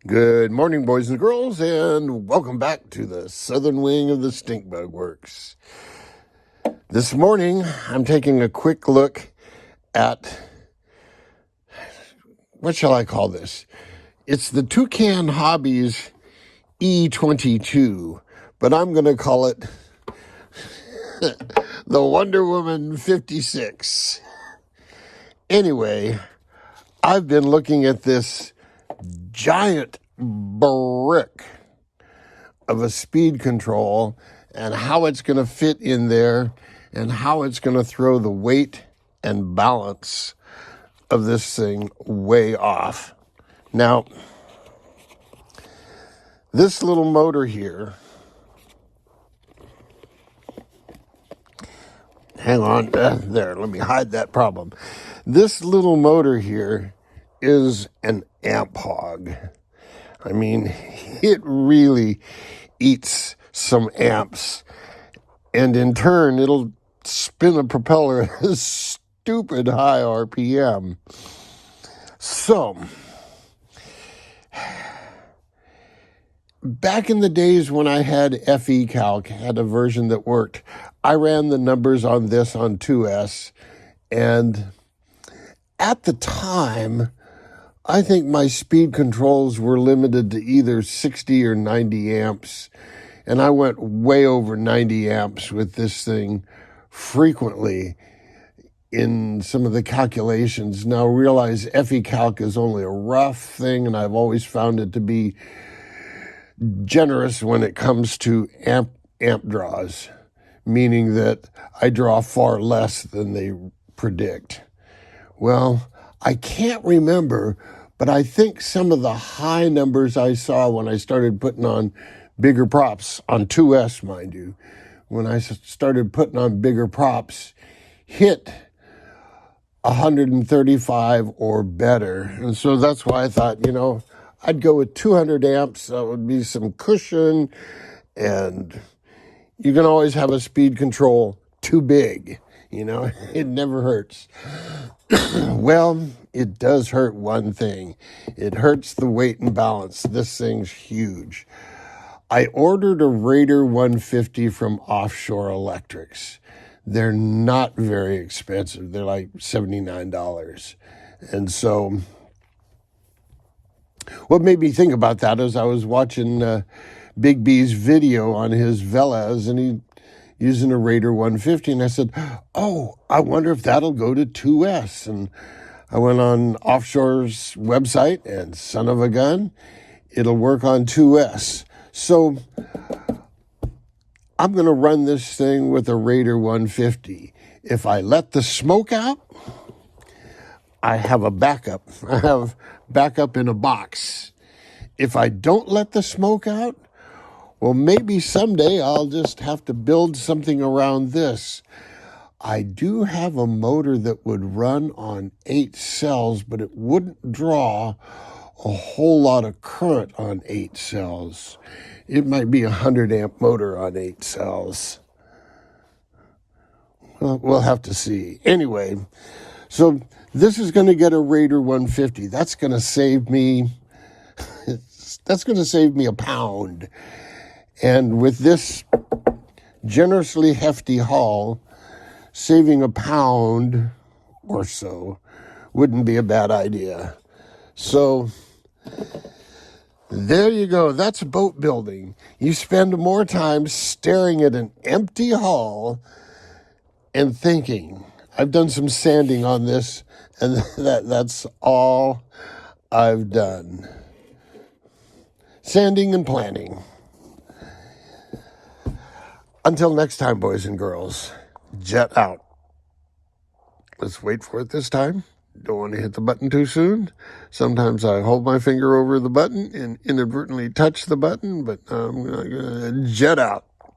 Good morning, boys and girls, and welcome back to the southern wing of the Stinkbug Works. This morning, I'm taking a quick look at, what shall I call this? It's the Toucan Hobbies E22, but I'm going to call it the Wonder Woman 56. Anyway, I've been looking at this giant brick of a speed control and how it's going to fit in there and how it's going to throw the weight and balance of this thing way off. Now, this little motor here, hang on, there, let me hide that problem. This little motor here is an amp hog. I mean, it really eats some amps, and in turn, it'll spin a propeller at a stupid high RPM. So, back in the days when I had FE Calc, had a version that worked, I ran the numbers on this on 2S, and at the time, I think my speed controls were limited to either 60 or 90 amps, and I went way over 90 amps with this thing frequently in some of the calculations. Now realize FE Calc is only a rough thing, and I've always found it to be generous when it comes to amp draws, meaning that I draw far less than they predict. Well, I can't remember, but I think some of the high numbers I saw when I started putting on bigger props, on 2S, mind you, when I started putting on bigger props, hit 135 or better. And so that's why I thought, I'd go with 200 amps. That would be some cushion, and you can always have a speed control too big. It never hurts. Well, it does hurt one thing. It hurts the weight and balance. This thing's huge. I ordered a Raider 150 from Offshore Electrics. They're not very expensive. They're like $79. And so what made me think about that is I was watching Big B's video on his Velez, and he using a Raider 150, and I said, I wonder if that'll go to 2S. And I went on Offshore's website, and son of a gun, it'll work on 2S. So I'm going to run this thing with a Raider 150. If I let the smoke out, I have a backup. I have backup in a box. If I don't let the smoke out, well, maybe someday I'll just have to build something around this. I do have a motor that would run on 8 cells, but it wouldn't draw a whole lot of current on 8 cells. It might be a 100 amp motor on 8 cells. Well, we'll have to see. Anyway, so this is going to get a Raider 150. That's going to save me a pound. And with this generously hefty haul, saving a pound or so wouldn't be a bad idea. So there you go. That's boat building. You spend more time staring at an empty hull and thinking. I've done some sanding on this, and that's all I've done. Sanding and planning. Until next time, boys and girls, jet out. Let's wait for it this time. Don't want to hit the button too soon. Sometimes I hold my finger over the button and inadvertently touch the button, but I'm going to jet out.